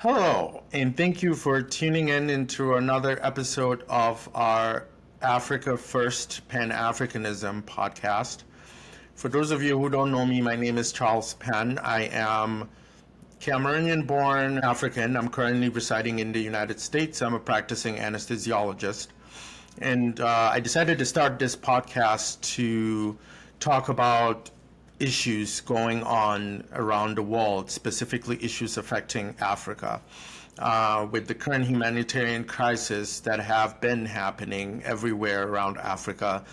Hello, and thank you for tuning in into another episode of our Africa First Pan-Africanism podcast. For those of you who don't know me, my name is Charles Penn. I am Cameroonian-born African. I'm currently residing in the United States. I'm a practicing anesthesiologist. And I decided to start this podcast to talk about issues going on around the world, specifically issues affecting Africa. With the current humanitarian crisis that have been happening everywhere around Africa,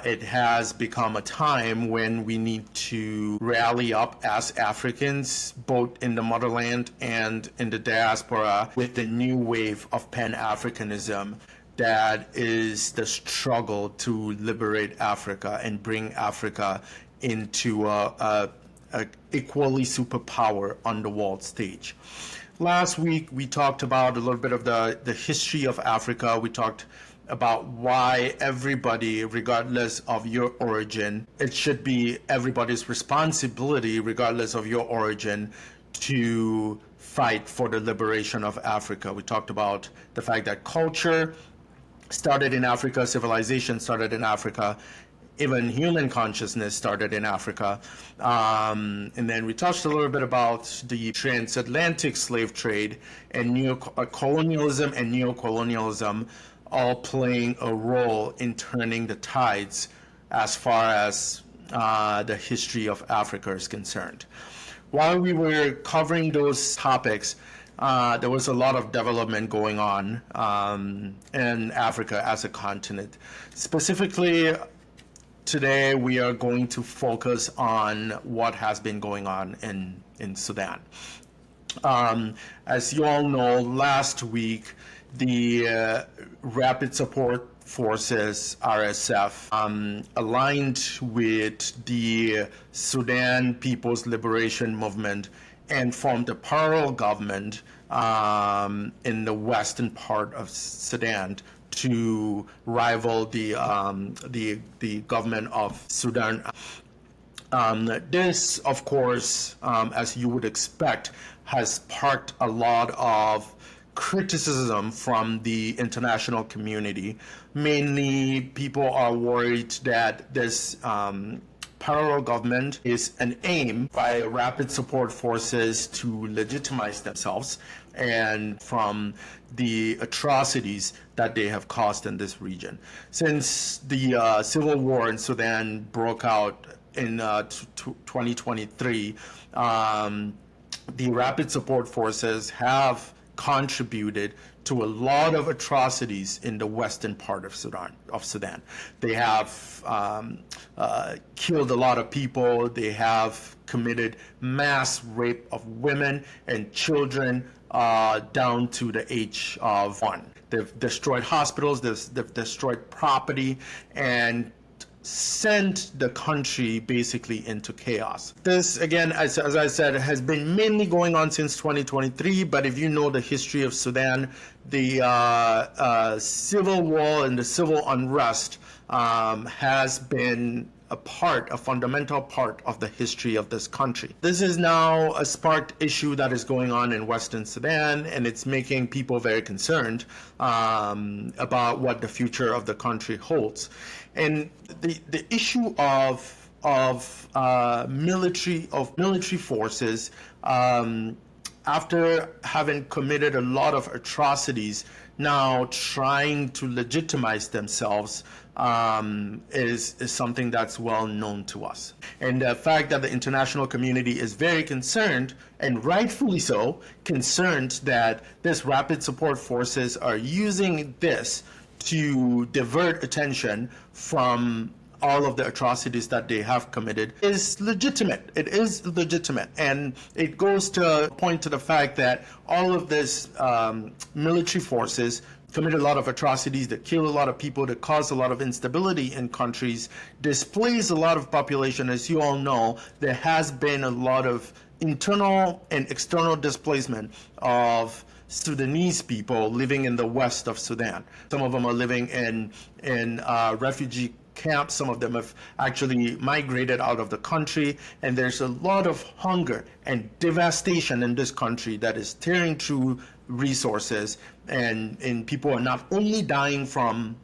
it has become a time when we need to rally up as Africans, both in the motherland and in the diaspora, with the new wave of Pan-Africanism that is the struggle to liberate Africa and bring Africa into a equally superpower on the world stage. Last week, we talked about a little bit of the history of Africa. We talked about why everybody, regardless of your origin, it should be everybody's responsibility, regardless of your origin, to fight for the liberation of Africa. We talked about the fact that culture started in Africa, civilization started in Africa, even human consciousness started in Africa. And then we touched a little bit about the transatlantic slave trade and colonialism and neocolonialism all playing a role in turning the tides as far as the history of Africa is concerned. While we were covering those topics, there was a lot of development going on in Africa as a continent. Specifically, today we are going to focus on what has been going on in Sudan. As you all know, last week the Rapid Support Forces, RSF, aligned with the Sudan People's Liberation Movement and formed a parallel government in the western part of Sudan to rival the government of Sudan. This, of course, as you would expect, has sparked a lot of criticism from the international community. Mainly, people are worried that this parallel government is an aim by rapid support forces to legitimize themselves and from the atrocities that they have caused in this region. Since the civil war in Sudan broke out in 2023, the rapid support forces have contributed to a lot of atrocities in the western part of Sudan. They have killed a lot of people. They have committed mass rape of women and children down to the age of 1. They've destroyed hospitals, they've destroyed property, and sent the country basically into chaos. This, again, as I said, has been mainly going on since 2023, but if you know the history of Sudan, the civil war and the civil unrest has been a fundamental part of the history of this country. This is now a sparked issue that is going on in Western Sudan, and it's making people very concerned about what the future of the country holds. And the issue of military forces, after having committed a lot of atrocities, now trying to legitimize themselves is something that's well known to us. And the fact that the international community is very concerned, and rightfully so, concerned that this rapid support forces are using this to divert attention from all of the atrocities that they have committed is legitimate. It is legitimate. And it goes to point to the fact that all of this military forces commit a lot of atrocities, that kill a lot of people, that cause a lot of instability in countries, displace a lot of population. As you all know, there has been a lot of internal and external displacement of Sudanese people living in the west of Sudan. Some of them are living in refugee camps. Some of them have actually migrated out of the country, and there's a lot of hunger and devastation in this country that is tearing through resources, and people are not only dying from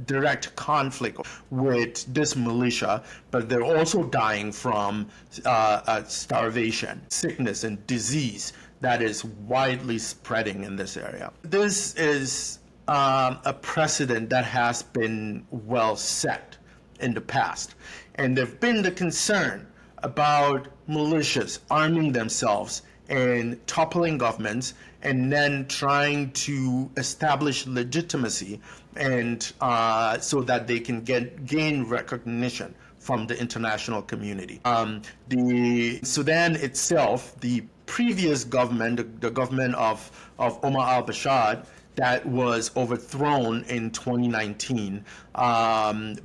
direct conflict with this militia, but they're also dying from starvation, sickness, and disease that is widely spreading in this area. This is a precedent that has been well set in the past, and there's been the concern about militias arming themselves and toppling governments and then trying to establish legitimacy and so that they can gain recognition from the international community. The Sudan itself, the previous government, the government of Omar al-Bashir, that was overthrown in 2019,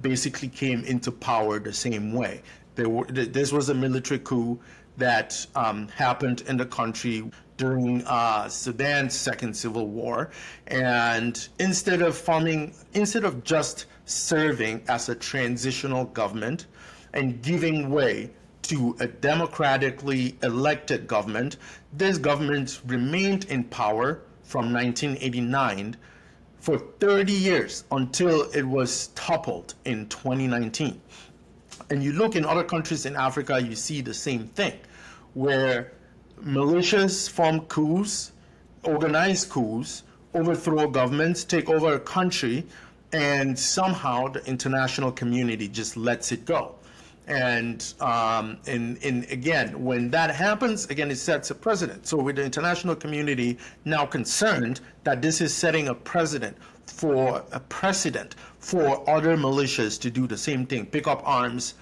basically came into power the same way. This was a military coup that happened in the country during Sudan's second civil war, and instead of just serving as a transitional government and giving way to a democratically elected government, this government remained in power from 1989 for 30 years until it was toppled in 2019. And you look in other countries in Africa, you see the same thing, where militias form coups, organize coups, overthrow governments, take over a country, and somehow the international community just lets it go. And again, when that happens, again, it sets a precedent. So with the international community now concerned that this is setting a precedent for other militias to do the same thing, pick up arms,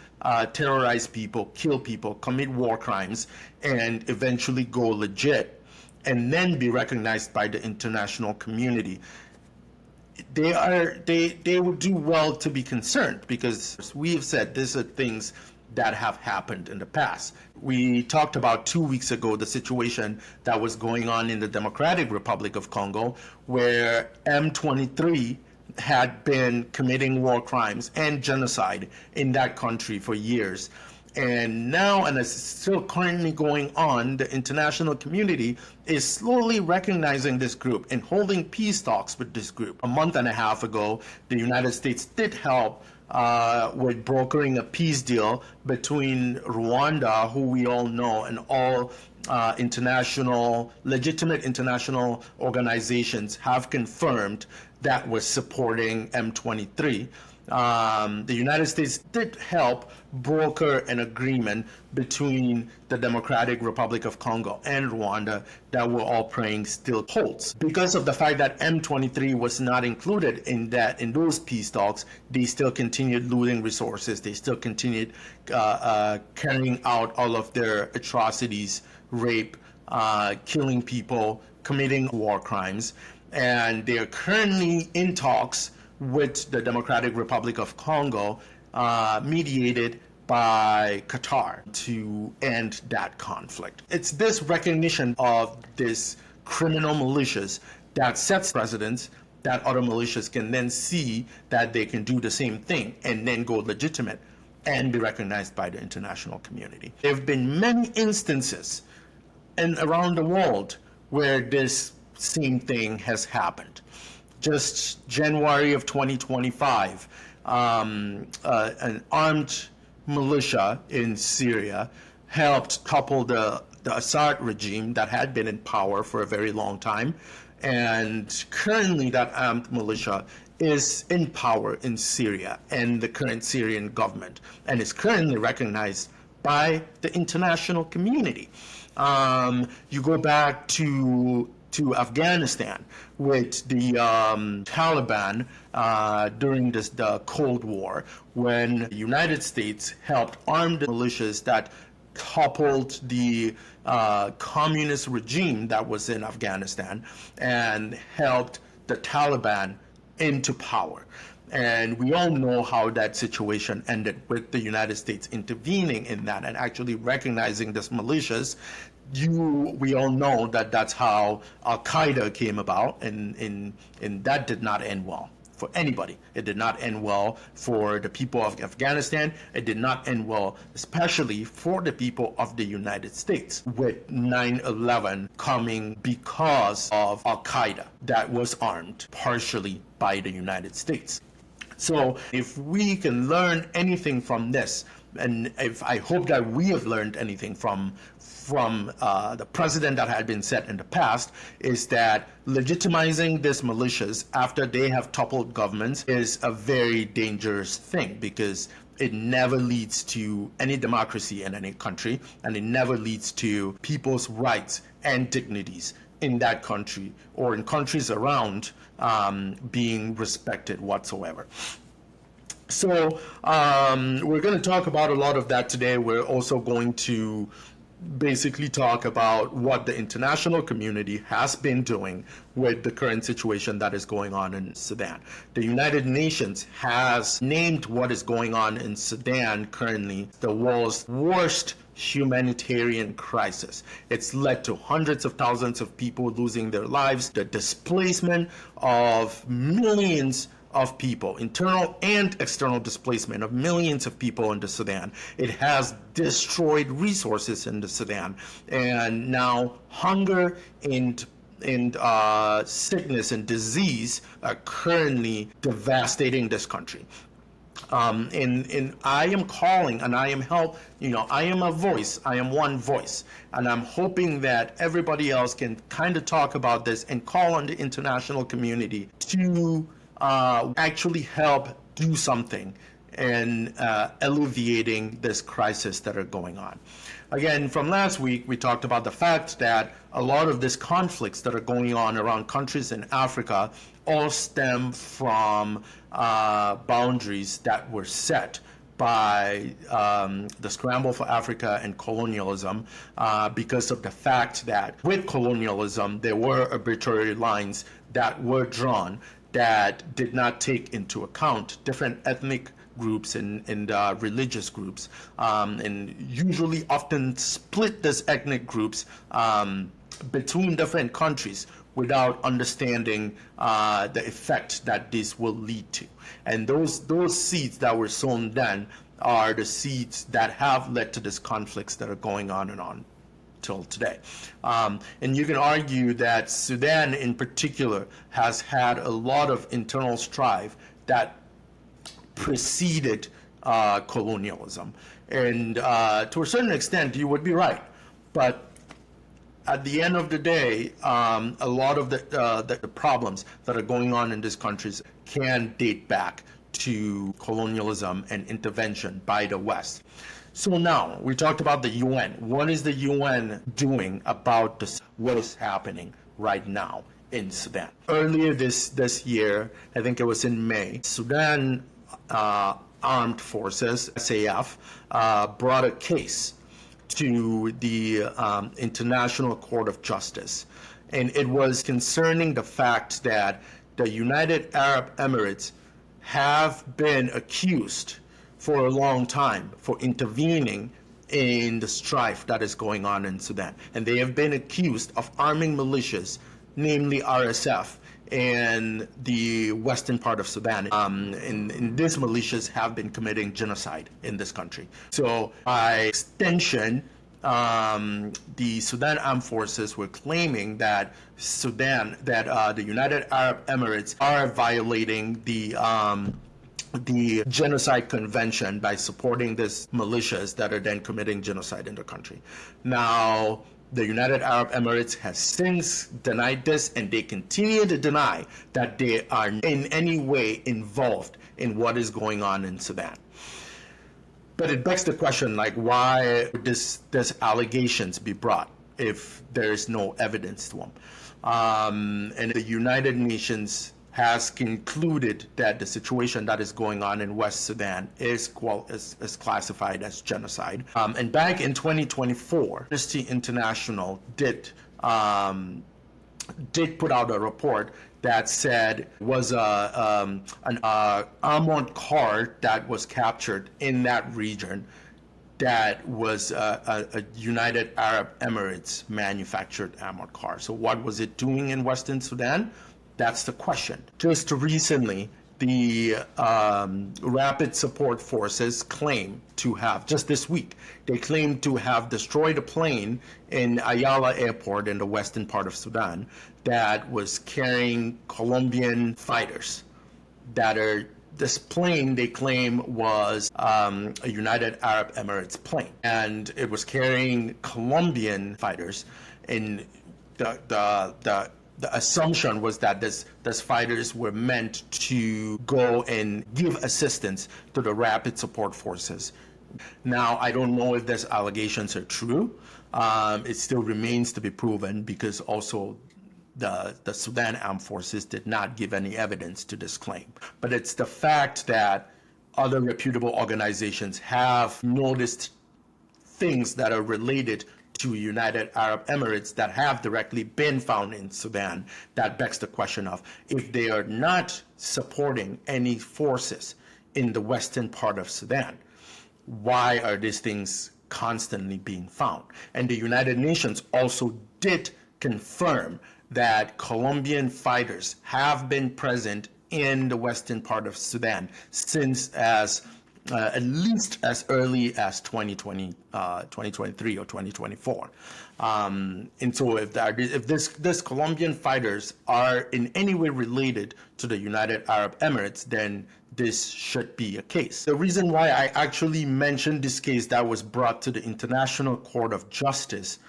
terrorize people, kill people, commit war crimes, and eventually go legit, and then be recognized by the international community. They would do well to be concerned, because we've said these are things that have happened in the past. We talked about 2 weeks ago the situation that was going on in the Democratic Republic of Congo, where M23 had been committing war crimes and genocide in that country for years. And now, and it's still currently going on, the international community is slowly recognizing this group and holding peace talks with this group. A month and a half ago, the United States did help with brokering a peace deal between Rwanda, who we all know, and all legitimate international organizations have confirmed that was supporting M23. The United States did help broker an agreement between the Democratic Republic of Congo and Rwanda that we're all praying still holds. Because of the fact that M23 was not included in those peace talks, they still continued looting resources. They still continued carrying out all of their atrocities, rape, killing people, committing war crimes. And they are currently in talks with the Democratic Republic of Congo, mediated by Qatar, to end that conflict. It's this recognition of this criminal militias that sets precedents that other militias can then see that they can do the same thing and then go legitimate and be recognized by the international community. There have been many instances around the world where this same thing has happened. Just January of 2025, an armed militia in Syria helped topple the Assad regime that had been in power for a very long time. And currently that armed militia is in power in Syria and the current Syrian government, and is currently recognized by the international community. You go back to Afghanistan with the Taliban during the Cold War, when the United States helped arm the militias that toppled the communist regime that was in Afghanistan and helped the Taliban into power. And we all know how that situation ended, with the United States intervening in that and actually recognizing these militias. We all know that that's how Al-Qaeda came about, and that did not end well for anybody. It did not end well for the people of Afghanistan. It did not end well, especially for the people of the United States, with 9/11 coming because of Al-Qaeda that was armed partially by the United States. So if we can learn anything from this, and if I hope that we have learned anything from the precedent that had been set in the past, is that legitimizing these militias after they have toppled governments is a very dangerous thing, because it never leads to any democracy in any country, and it never leads to people's rights and dignities in that country or in countries around being respected whatsoever. So we're going to talk about a lot of that today. We're also going to basically talk about what the international community has been doing with the current situation that is going on in Sudan. The United Nations has named what is going on in Sudan currently the world's worst humanitarian crisis. It's led to hundreds of thousands of people losing their lives, the displacement of millions of people, internal and external displacement of millions of people in the Sudan. It has destroyed resources in the Sudan, and now hunger and sickness and disease are currently devastating this country. And I am calling, and I am I am a voice, I am one voice, and I'm hoping that everybody else can kind of talk about this and call on the international community to actually help do something in alleviating this crisis that are going on. Again, from last week, we talked about the fact that a lot of these conflicts that are going on around countries in Africa all stem from boundaries that were set by the scramble for Africa and colonialism, because of the fact that with colonialism, there were arbitrary lines that were drawn that did not take into account different ethnic groups and religious groups, and usually often split these ethnic groups between different countries without understanding the effect that this will lead to. And those seeds that were sown then are the seeds that have led to these conflicts that are going on and on till today. And you can argue that Sudan in particular has had a lot of internal strife that preceded colonialism. And to a certain extent, you would be right. But at the end of the day, a lot of the problems that are going on in these countries can date back to colonialism and intervention by the West. So now, we talked about the UN. What is the UN doing about this, what is happening right now in Sudan? Earlier this year, I think it was in May, Sudan Armed Forces, SAF, brought a case to the International Court of Justice. And it was concerning the fact that the United Arab Emirates have been accused for a long time for intervening in the strife that is going on in Sudan. And they have been accused of arming militias, namely RSF, in the western part of Sudan. And these militias have been committing genocide in this country. So by extension, the Sudan Armed Forces were claiming that the United Arab Emirates are violating the Genocide Convention by supporting these militias that are then committing genocide in the country. Now, the United Arab Emirates has since denied this, and they continue to deny that they are in any way involved in what is going on in Sudan. But it begs the question, like, why would these allegations be brought if there is no evidence to them? And the United Nations has concluded that the situation that is going on in West Sudan is classified as genocide. And back in 2024, Amnesty International did put out a report that said was an armored car that was captured in that region that was a United Arab Emirates manufactured armored car. So what was it doing in Western Sudan? That's the question. Just recently, the Rapid Support Forces claim to have, just this week, they claim to have destroyed a plane in Ayala Airport in the western part of Sudan that was carrying Colombian fighters that are, this plane they claim was a United Arab Emirates plane, and it was carrying Colombian fighters. And the assumption was that this fighters were meant to go and give assistance to the Rapid Support Forces. Now, I don't know if these allegations are true. It still remains to be proven, because also the Sudan Armed Forces did not give any evidence to this claim. But it's the fact that other reputable organizations have noticed things that are related to United Arab Emirates that have directly been found in Sudan, that begs the question of, if they are not supporting any forces in the western part of Sudan, why are these things constantly being found? And the United Nations also did confirm that Colombian fighters have been present in the western part of Sudan since at least as early as 2023 or 2024. And so if this Colombian fighters are in any way related to the United Arab Emirates, then this should be a case. The reason why I actually mentioned this case that was brought to the International Court of Justice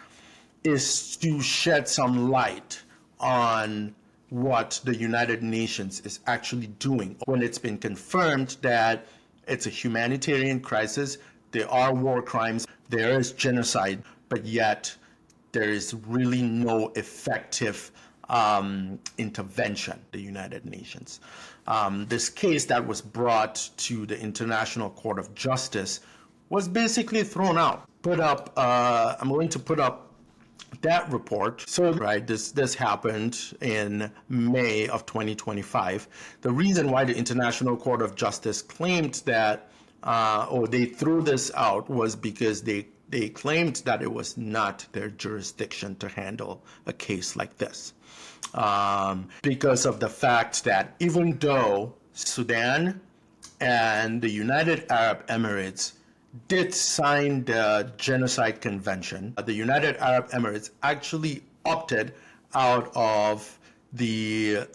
is to shed some light on what the United Nations is actually doing when it's been confirmed that it's a humanitarian crisis, there are war crimes, there is genocide, but yet there is really no effective intervention, the United Nations. This case that was brought to the International Court of Justice was basically thrown out. I'm going to put up that report. So, right, this happened in May of 2025. The reason why the International Court of Justice claimed that, or they threw this out, was because they claimed that it was not their jurisdiction to handle a case like this. Because of the fact that even though Sudan and the United Arab Emirates did sign the Genocide Convention, the United Arab Emirates actually opted out of the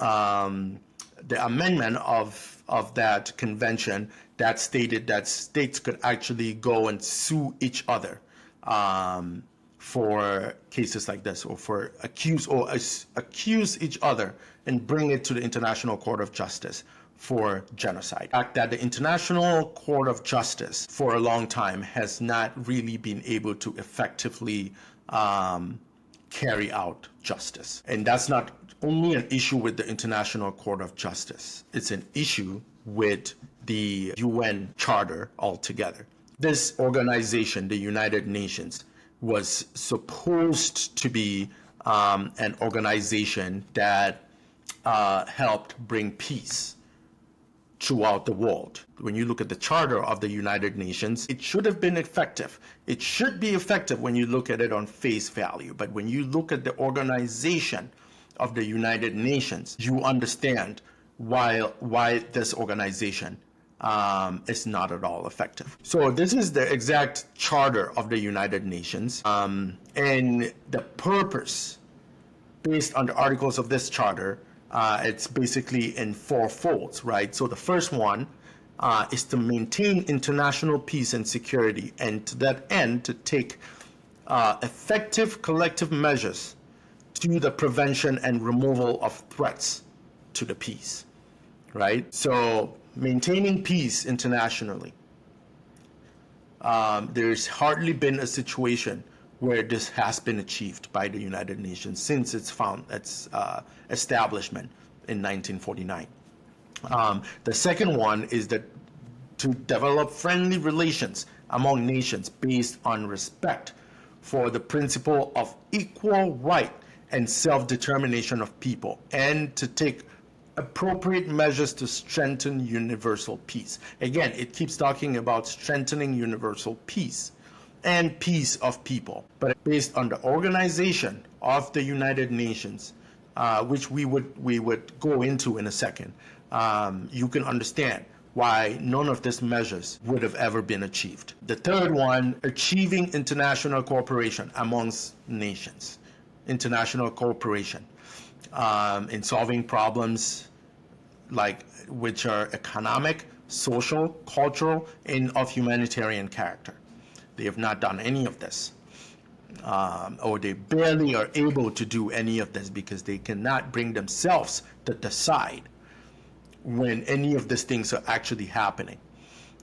amendment of that convention that stated that states could actually go and sue each other for cases like this, or for accuse each other and bring it to the International Court of Justice for genocide. The fact that the International Court of Justice for a long time has not really been able to effectively carry out justice. And that's not only an issue with the International Court of Justice, it's an issue with the UN Charter altogether. This organization, the United Nations, was supposed to be an organization that helped bring peace throughout the world. When you look at the Charter of the United Nations, it should have been effective. It should be effective when you look at it on face value. But when you look at the organization of the United Nations, you understand why this organization is not at all effective. So this is the exact Charter of the United Nations. And the purpose, based on the articles of this Charter, it's basically in four folds, right? So the first one is to maintain international peace and security, and to that end, to take effective collective measures to the prevention and removal of threats to the peace, right? So maintaining peace internationally. There's hardly been a situation where this has been achieved by the United Nations since its establishment in 1949. The second one is that to develop friendly relations among nations based on respect for the principle of equal right and self-determination of people, and to take appropriate measures to strengthen universal peace. Again, it keeps talking about strengthening universal peace and peace of people, but based on the organization of the United Nations, which we would go into in a second, you can understand why none of these measures would have ever been achieved. The third one, achieving international cooperation amongst nations. International cooperation in solving problems which are economic, social, cultural, and of humanitarian character. They have not done any of this. Or they barely are able to do any of this because they cannot bring themselves to decide when any of these things are actually happening.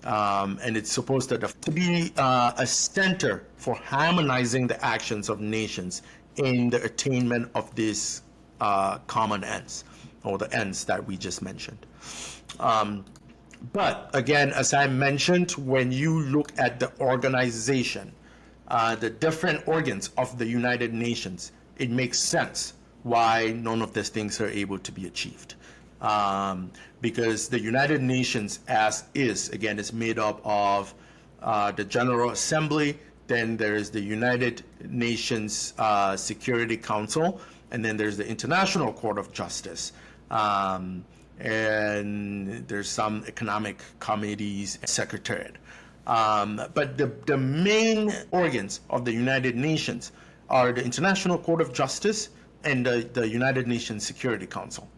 And it's supposed to be a center for harmonizing the actions of nations in the attainment of these common ends, or the ends that we just mentioned. But again, as I mentioned, when you look at the organization, the different organs of the United Nations, it makes sense why none of these things are able to be achieved. Because the United Nations as is, again, is made up of the General Assembly, then there's the United Nations Security Council, and then there's the International Court of Justice. And there's some economic committees, secretariat. But the main organs of the United Nations are the International Court of Justice and the United Nations Security Council.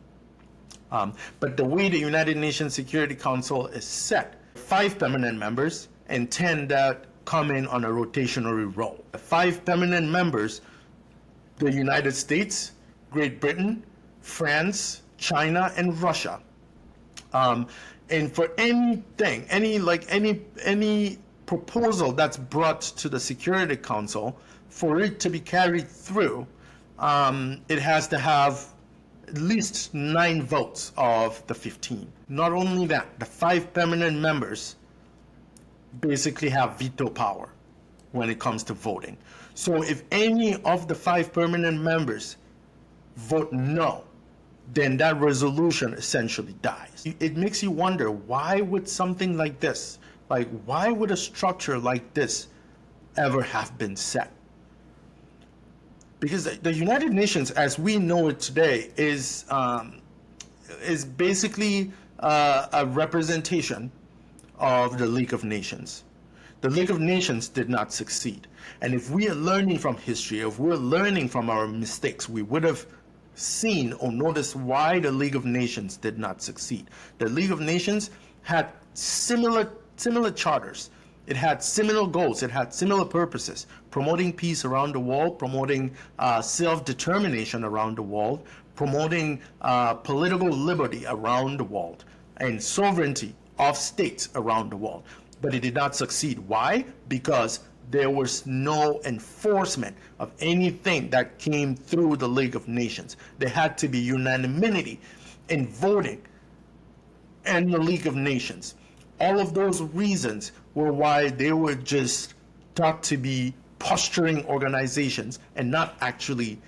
But the way the United Nations Security Council is set, 5 permanent members and 10 that come in on a rotational role. The 5 permanent members, the United States, Great Britain, France, China, and Russia. And for anything, any proposal that's brought to the Security Council, for it to be carried through, it has to have at least 9 votes of the 15. Not only that, the 5 permanent members basically have veto power when it comes to voting. So if any of the 5 permanent members vote no, then that resolution essentially dies. It makes you wonder, why would something like this, why would a structure like this ever have been set? Because the United Nations, as we know it today, is basically a representation of the League of Nations. The League of Nations did not succeed. And if we are learning from history, if we're learning from our mistakes, we would have seen or noticed why the League of Nations did not succeed. The League of Nations had similar charters. It had similar goals. It had similar purposes: promoting peace around the world, promoting self-determination around the world, promoting political liberty around the world, and sovereignty of states around the world. But it did not succeed. Why? Because there was no enforcement of anything that came through the League of Nations. There had to be unanimity in voting in the League of Nations. All of those reasons were why they were just thought to be posturing organizations and not actually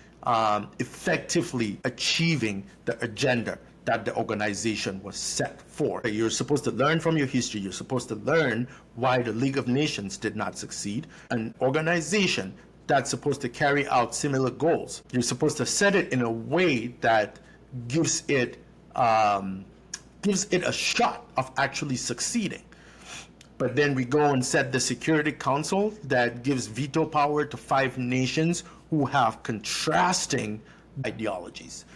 effectively achieving the agenda that the organization was set for. You're supposed to learn from your history. You're supposed to learn why the League of Nations did not succeed. An organization that's supposed to carry out similar goals, you're supposed to set it in a way that gives it a shot of actually succeeding. But then we go and set the Security Council that gives veto power to 5 nations who have contrasting ideologies.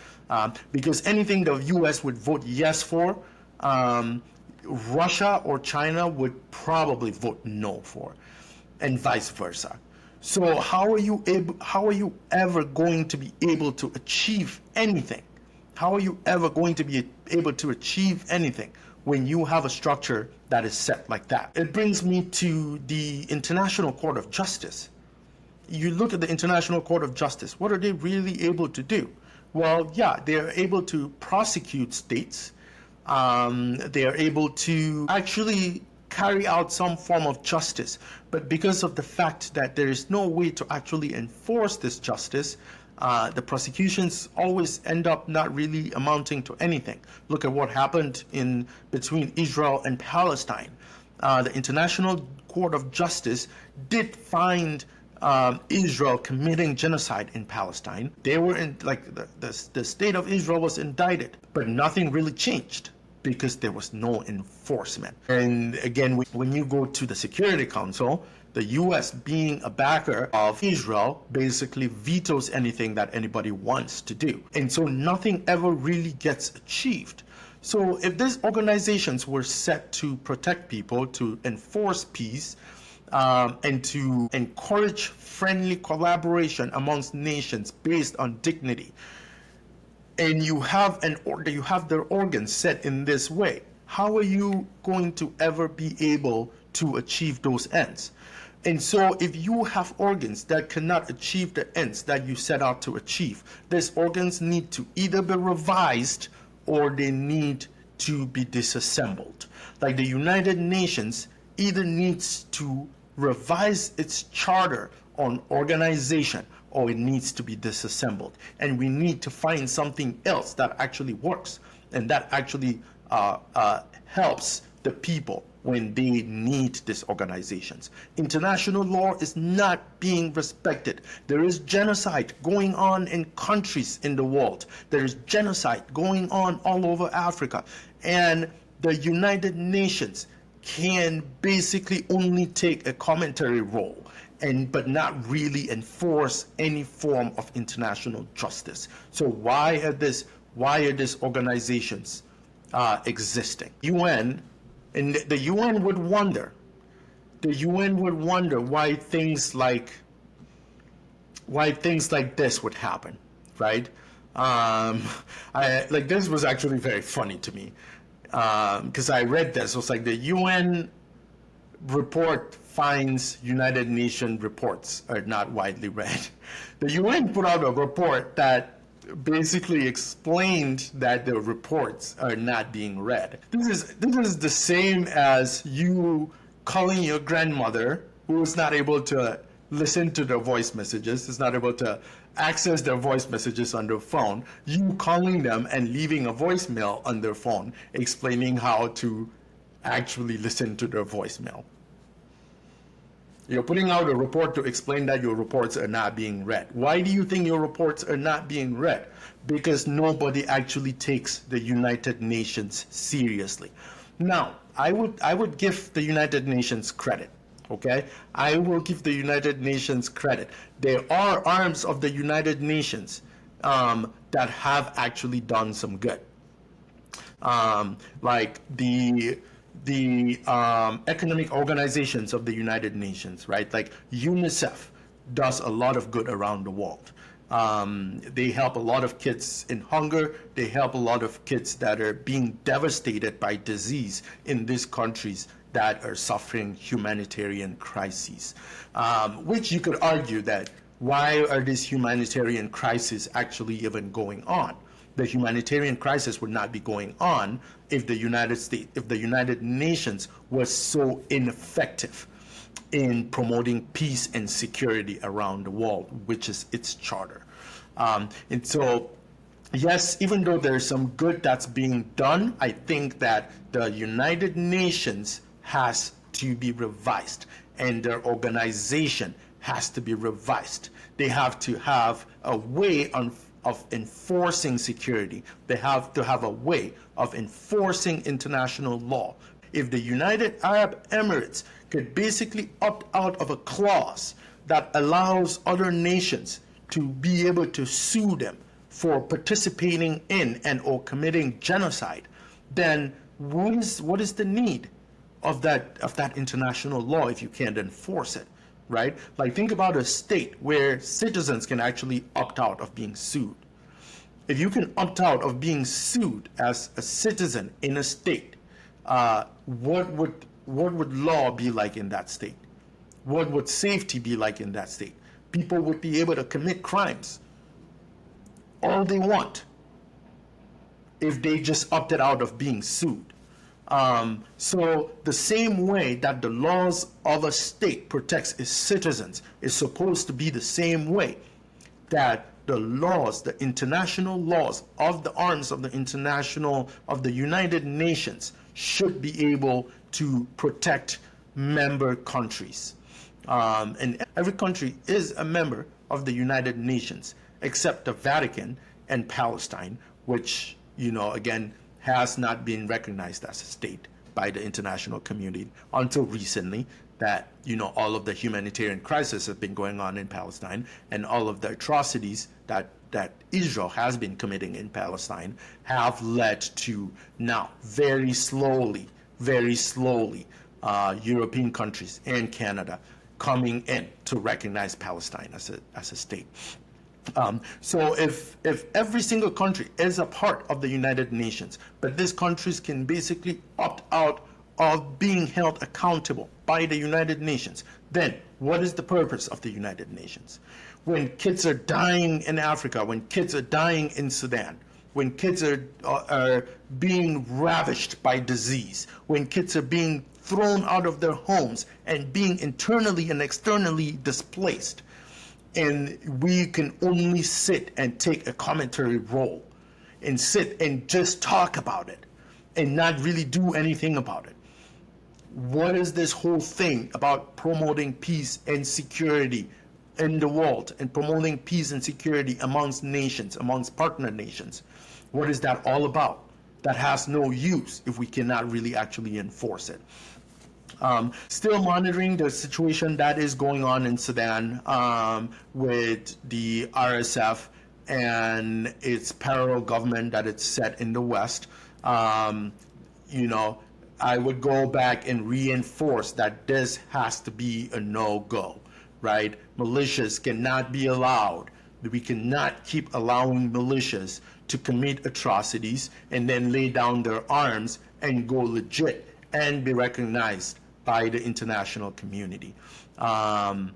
Because anything the US would vote yes for, Russia or China would probably vote no for, and vice versa. So how are you ever going to be able to achieve anything? How are you ever going to be able to achieve anything when you have a structure that is set like that? It brings me to the International Court of Justice. You look at the International Court of Justice, what are they really able to do? Well, yeah, they're able to prosecute states. They are able to actually carry out some form of justice. But because of the fact that there is no way to actually enforce this justice, the prosecutions always end up not really amounting to anything. Look at what happened between Israel and Palestine. The International Court of Justice did find Israel committing genocide in Palestine. They were in, like, the state of Israel was indicted, but nothing really changed because there was no enforcement. And again, when you go to the Security Council, the U.S. being a backer of Israel basically vetoes anything that anybody wants to do. And so nothing ever really gets achieved. So if these organizations were set to protect people, to enforce peace, and to encourage friendly collaboration amongst nations based on dignity, and you have their organs set in this way, how are you going to ever be able to achieve those ends? And so if you have organs that cannot achieve the ends that you set out to achieve, these organs need to either be revised or they need to be disassembled. Like the United Nations either needs to revise its charter on organization or it needs to be disassembled. And we need to find something else that actually works and that actually helps the people when they need these organizations. International law is not being respected. There is genocide going on in countries in the world. There is genocide going on all over Africa. And the United Nations can basically only take a commentary role but not really enforce any form of international justice. So why are these organizations existing? UN, and the UN would wonder. The UN would wonder why things like this would happen, right? This was actually very funny to me because I read this. It was like the UN report finds United Nations reports are not widely read. The UN put out a report that basically explained that the reports are not being read. This is the same as you calling your grandmother who is not able to listen to their voice messages, is not able to access their voice messages on their phone, you calling them and leaving a voicemail on their phone explaining how to actually listen to their voicemail. You're putting out a report to explain that your reports are not being read. Why do you think your reports are not being read? Because nobody actually takes the United Nations seriously. Now, I would give the United Nations credit, okay? I will give the United Nations credit. There are arms of the United Nations that have actually done some good. Like the economic organizations of the United Nations, right? Like UNICEF does a lot of good around the world. They help a lot of kids in hunger. They help a lot of kids that are being devastated by disease in these countries that are suffering humanitarian crises. Which you could argue that why are these humanitarian crises actually even going on? The humanitarian crisis would not be going on if the United Nations was so ineffective in promoting peace and security around the world, which is its charter. And so, yes, even though there's some good that's being done, I think that the United Nations has to be revised and their organization has to be revised. They have to have a way of enforcing security. They have to have a way of enforcing international law. If the United Arab Emirates could basically opt out of a clause that allows other nations to be able to sue them for participating in and or committing genocide, then what is the need of that international law if you can't enforce it? Right? Like, think about a state where citizens can actually opt out of being sued. If you can opt out of being sued as a citizen in a state, what would law be like in that state? What would safety be like in that state? People would be able to commit crimes all they want if they just opted out of being sued. So the same way that the laws of a state protects its citizens is supposed to be the same way that the laws, the international laws of the arms of the United Nations should be able to protect member countries. And every country is a member of the United Nations, except the Vatican and Palestine, which, again, has not been recognized as a state by the international community until recently, that, all of the humanitarian crisis have been going on in Palestine, and all of the atrocities that Israel has been committing in Palestine have led to now very slowly, European countries and Canada coming in to recognize Palestine as a state. So if every single country is a part of the United Nations, but these countries can basically opt out of being held accountable by the United Nations, then what is the purpose of the United Nations? When kids are dying in Africa, when kids are dying in Sudan, when kids are being ravished by disease, when kids are being thrown out of their homes and being internally and externally displaced, and we can only sit and take a commentary role and sit and just talk about it and not really do anything about it. What is this whole thing about promoting peace and security in the world and promoting peace and security amongst nations, amongst partner nations? What is that all about? That has no use if we cannot really actually enforce it. Still monitoring the situation that is going on in Sudan with the RSF and its parallel government that it's set in the West. I would go back and reinforce that this has to be a no-go, right? Militias cannot be allowed. We cannot keep allowing militias to commit atrocities and then lay down their arms and go legit and be recognized by the international community. There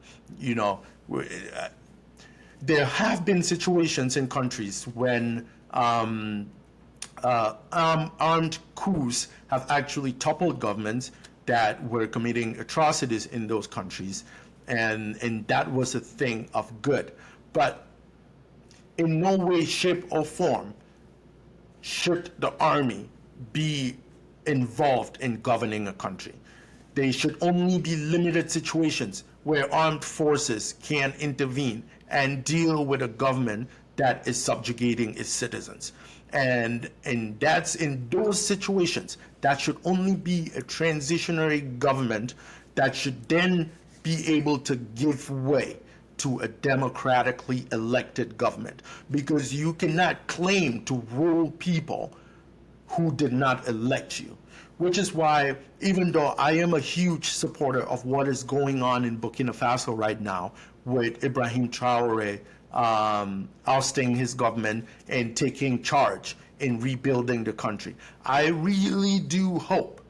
have been situations in countries when armed coups have actually toppled governments that were committing atrocities in those countries, and that was a thing of good. But in no way, shape, or form should the army be involved in governing a country. They should only be limited situations where armed forces can intervene and deal with a government that is subjugating its citizens. And that's in those situations that should only be a transitionary government that should then be able to give way to a democratically elected government, because you cannot claim to rule people who did not elect you. Which is why, even though I am a huge supporter of what is going on in Burkina Faso right now, with Ibrahim Traore ousting his government and taking charge in rebuilding the country, I really do hope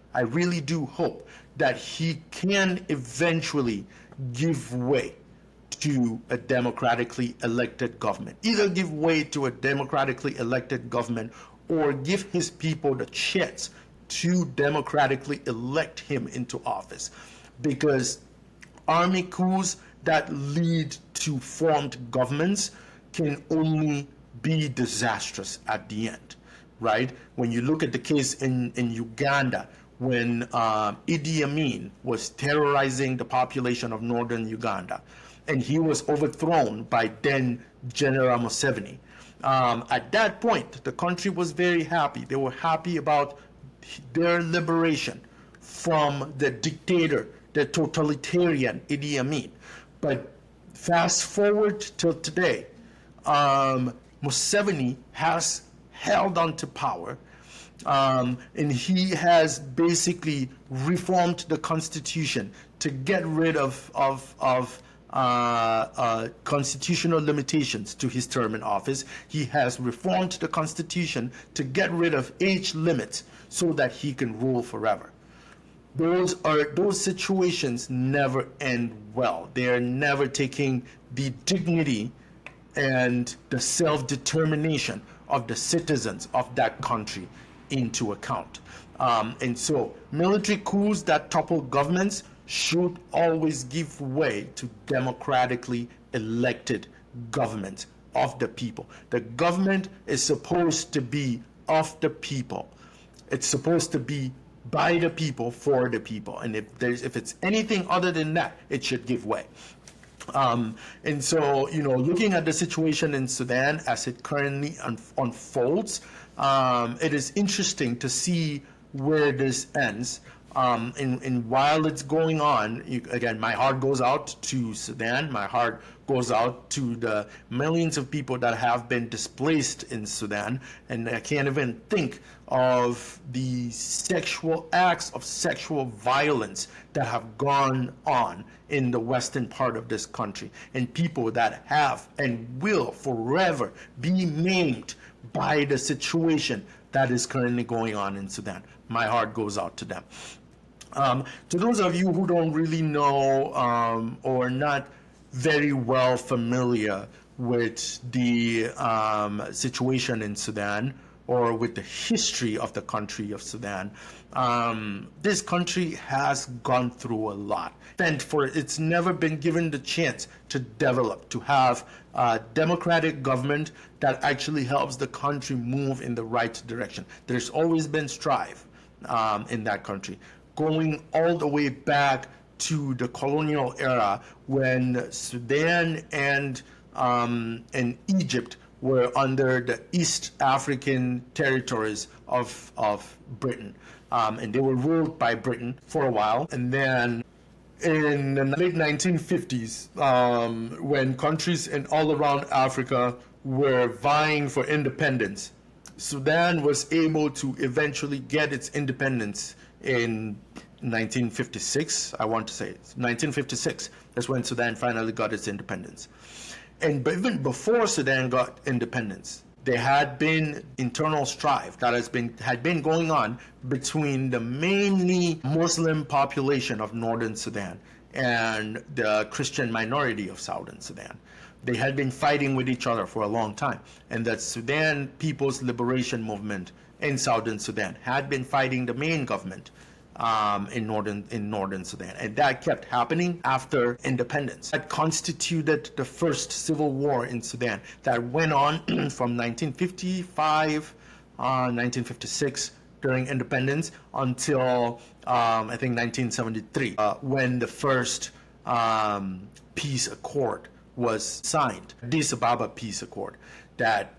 that he can eventually give way to a democratically elected government. Either give way to a democratically elected government or give his people the chance to democratically elect him into office. Because army coups that lead to formed governments can only be disastrous at the end, right? When you look at the case in Uganda, when Idi Amin was terrorizing the population of northern Uganda, and he was overthrown by then General Museveni. At that point, the country was very happy. They were happy about their liberation from the dictator, the totalitarian Idi Amin. But fast forward till today, Museveni has held on to power, and he has basically reformed the constitution to get rid of constitutional limitations to his term in office. He has reformed the constitution to get rid of age limits so that he can rule forever. Those situations never end well. They are never taking the dignity and the self-determination of the citizens of that country into account. And so military coups that topple governments should always give way to democratically elected government of the people. The government is supposed to be of the people. It's supposed to be by the people, for the people. And if it's anything other than that, it should give way. And so, looking at the situation in Sudan as it currently unfolds, it is interesting to see where this ends. And while it's going on, again, my heart goes out to Sudan. My heart goes out to the millions of people that have been displaced in Sudan. And I can't even think of the sexual acts of sexual violence that have gone on in the western part of this country, and people that have and will forever be maimed by the situation that is currently going on in Sudan. My heart goes out to them. To those of you who don't really know or not very well familiar with the situation in Sudan or with the history of the country of Sudan, this country has gone through a lot. And it's never been given the chance to develop, to have a democratic government that actually helps the country move in the right direction. There's always been strife in that country, going all the way back to the colonial era when Sudan and Egypt were under the East African territories of Britain. And they were ruled by Britain for a while. And then in the late 1950s, when countries all around Africa were vying for independence, Sudan was able to eventually get its independence in 1956, I want to say. 1956, that's when Sudan finally got its independence. And even before Sudan got independence, there had been internal strife that had been going on between the mainly Muslim population of northern Sudan and the Christian minority of southern Sudan. They had been fighting with each other for a long time, and the Sudan People's Liberation Movement in southern Sudan had been fighting the main government in northern Sudan, and that kept happening after independence. That constituted the first civil war in Sudan that went on from 1955, 1956 during independence until I think 1973 when the first peace accord was signed, Addis Ababa Peace Accord, that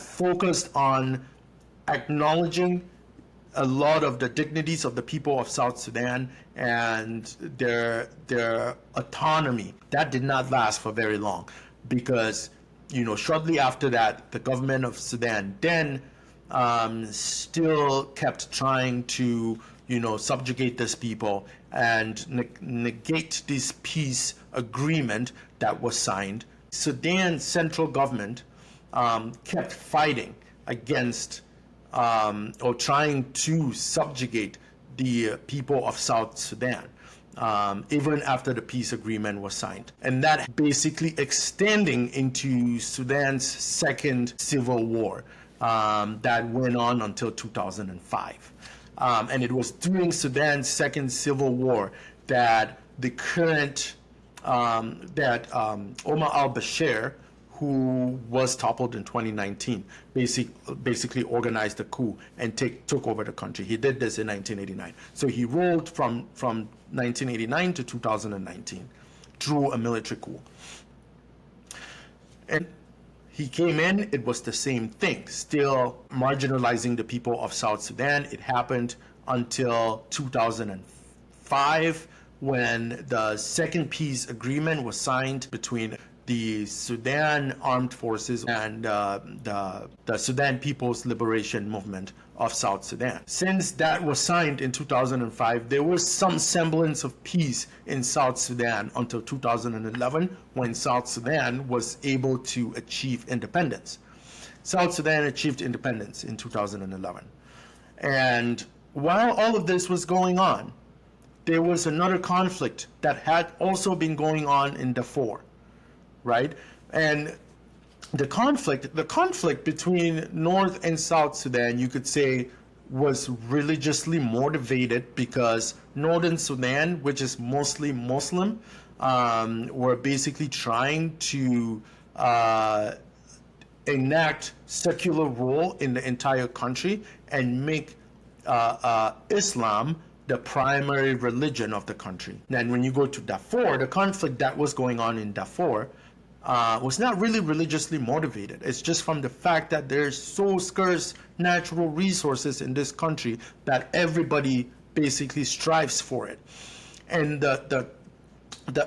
focused on acknowledging a lot of the dignities of the people of South Sudan and their autonomy. That did not last for very long because, shortly after that, the government of Sudan then still kept trying to, subjugate these people and negate this peace agreement that was signed. Sudan's central government kept fighting against or trying to subjugate the people of South Sudan, even after the peace agreement was signed. And that basically extending into Sudan's second civil war that went on until 2005. And it was during Sudan's second civil war that the current, Omar al-Bashir, who was toppled in 2019, basically organized a coup and took over the country. He did this in 1989. So he ruled from 1989 to 2019 through a military coup. And he came in, it was the same thing, still marginalizing the people of South Sudan. It happened until 2005 when the second peace agreement was signed between the Sudan Armed Forces and the Sudan People's Liberation Movement of South Sudan. Since that was signed in 2005, there was some semblance of peace in South Sudan until 2011, when South Sudan was able to achieve independence. South Sudan achieved independence in 2011. And while all of this was going on, there was another conflict that had also been going on in Darfur. Right? And the conflict between North and South Sudan, you could say, was religiously motivated because Northern Sudan, which is mostly Muslim, were basically trying to enact secular rule in the entire country and make Islam the primary religion of the country. Then when you go to Darfur, the conflict that was going on in Darfur was not really religiously motivated. It's just from the fact that there's so scarce natural resources in this country that everybody basically strives for it. And the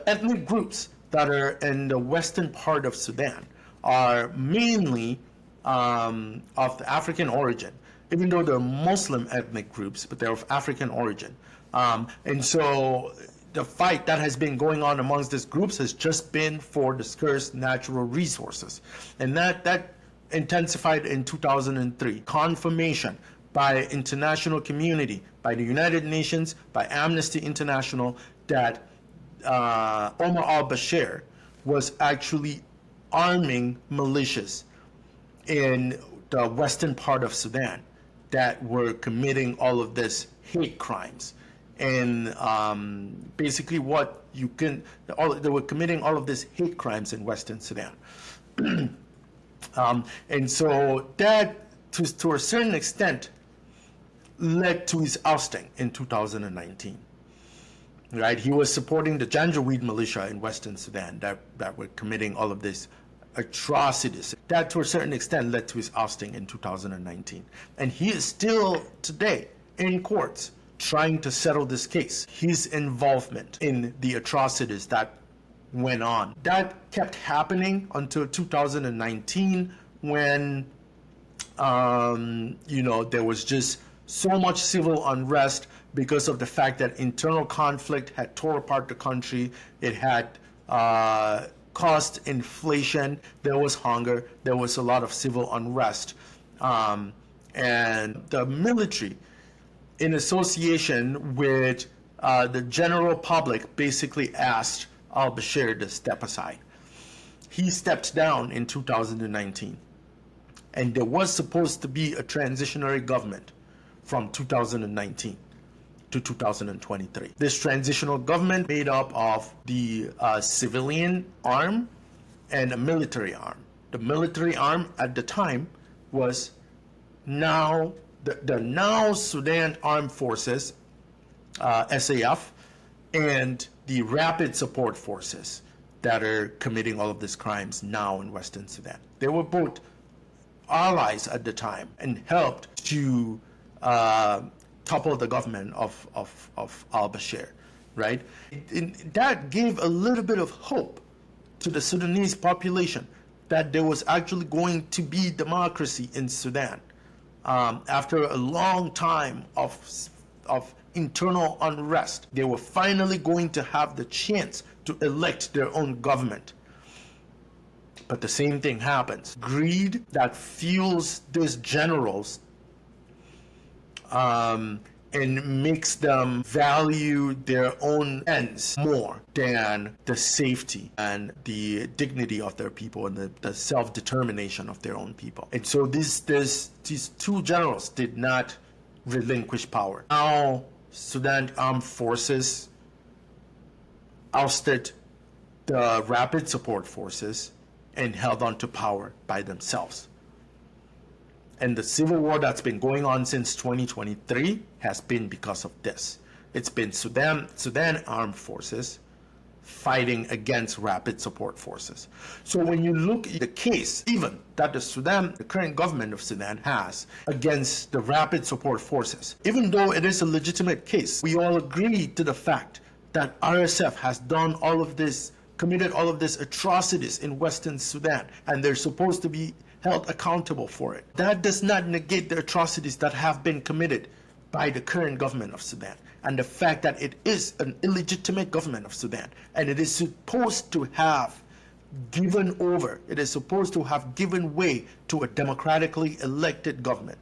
ethnic groups that are in the western part of Sudan are mainly of the African origin, even though they're Muslim ethnic groups, but they're of African origin. And so the fight that has been going on amongst these groups has just been for the scarce natural resources. And that intensified in 2003. Confirmation by international community, by the United Nations, by Amnesty International, that Omar al-Bashir was actually arming militias in the western part of Sudan that were committing all of this hate crimes. And basically what you can, they were committing all of these hate crimes in Western Sudan. And so that, to a certain extent, led to his ousting in 2019. Right? He was supporting the Janjaweed militia in Western Sudan that were committing all of these atrocities. That, to a certain extent, led to his ousting in 2019. And he is still today in courts trying to settle this case. His involvement in the atrocities that went on. That kept happening until 2019 when, there was just so much civil unrest because of the fact that internal conflict had torn apart the country. It had caused inflation. There was hunger. There was a lot of civil unrest. And the military, in association with the general public, basically asked al-Bashir to step aside. He stepped down in 2019. And there was supposed to be a transitionary government from 2019 to 2023. This transitional government made up of the civilian arm and a military arm. The military arm at the time was now the now Sudan Armed Forces, SAF, and the Rapid Support Forces that are committing all of these crimes now in Western Sudan. They were both allies at the time and helped to topple the government of al-Bashir, right? That gave a little bit of hope to the Sudanese population that there was actually going to be democracy in Sudan. After a long time of internal unrest, they were finally going to have the chance to elect their own government. But the same thing happens. Greed that fuels these generals and makes them value their own ends more than the safety and the dignity of their people and the self-determination of their own people. And so these two generals did not relinquish power. Now, Sudan Armed Forces ousted the Rapid Support Forces and held on to power by themselves. And the civil war that's been going on since 2023 has been because of this. It's been Sudan Armed Forces fighting against Rapid Support Forces. So when you look at the case, even that the current government of Sudan has against the Rapid Support Forces, even though it is a legitimate case, we all agree to the fact that RSF has done all of this, committed all of these atrocities in Western Sudan, and they're supposed to be held accountable for it. That does not negate the atrocities that have been committed by the current government of Sudan, and the fact that it is an illegitimate government of Sudan, and it is supposed to have given over, it is supposed to have given way to a democratically elected government.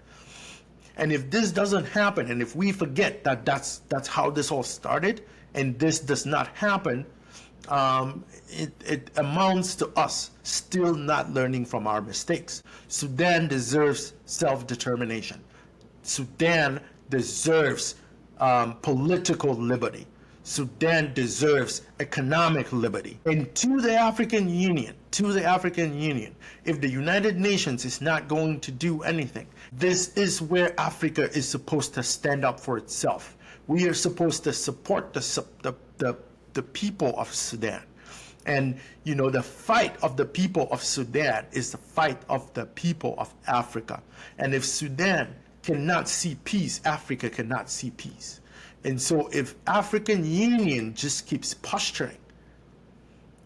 And if this doesn't happen, and if we forget that that's how this all started, and this does not happen, it amounts to us still not learning from our mistakes. Sudan deserves self-determination. Sudan deserves political liberty. Sudan deserves economic liberty. And to the African Union, if the United Nations is not going to do anything, this is where Africa is supposed to stand up for itself. We are supposed to support the people of Sudan. And, you know, the fight of the people of Sudan is the fight of the people of Africa. And if Sudan cannot see peace, Africa cannot see peace. And so if African Union just keeps posturing,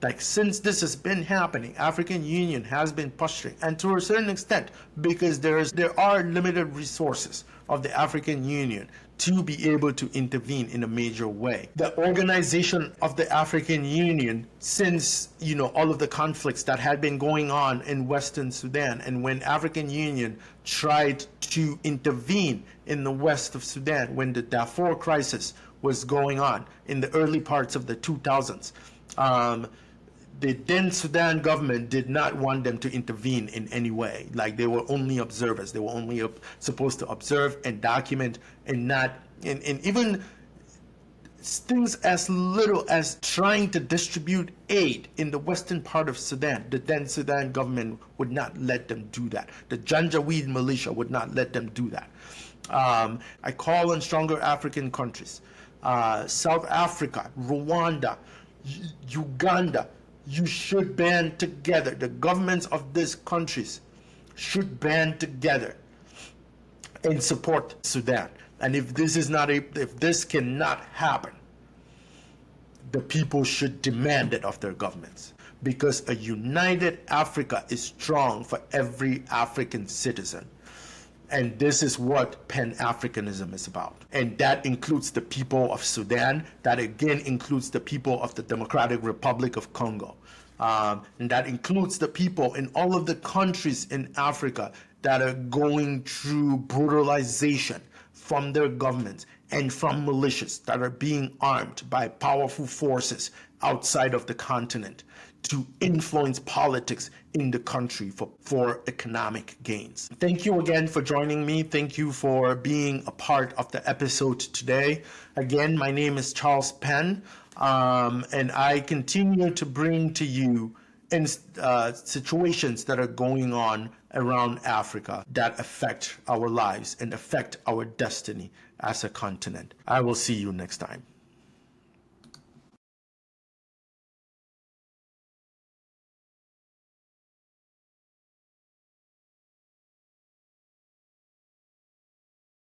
like since this has been happening, African Union has been posturing, and to a certain extent, because there are limited resources of the African Union to be able to intervene in a major way. The organization of the African Union, since, you know, all of the conflicts that had been going on in Western Sudan, and when African Union tried to intervene in the west of Sudan, when the Darfur crisis was going on in the early parts of the 2000s, the then Sudan government did not want them to intervene in any way. Like, they were only observers. They were only supposed to observe and document, and not, and even things as little as trying to distribute aid in the western part of Sudan. The then Sudan government would not let them do that. The Janjaweed militia would not let them do that. I call on stronger African countries, South Africa, Rwanda, Uganda. You should band together. The governments of these countries should band together and support Sudan. And if this cannot happen, the people should demand it of their governments, because a united Africa is strong for every African citizen. And this is what Pan-Africanism is about. And that includes the people of Sudan. That again includes the people of the Democratic Republic of Congo. And that includes the people in all of the countries in Africa that are going through brutalization from their governments and from militias that are being armed by powerful forces outside of the continent to influence politics in the country for economic gains. Thank you again for joining me. Thank you for being a part of the episode today. Again, my name is Charles Penn, and I continue to bring to you situations that are going on around Africa that affect our lives and affect our destiny as a continent. I will see you next time.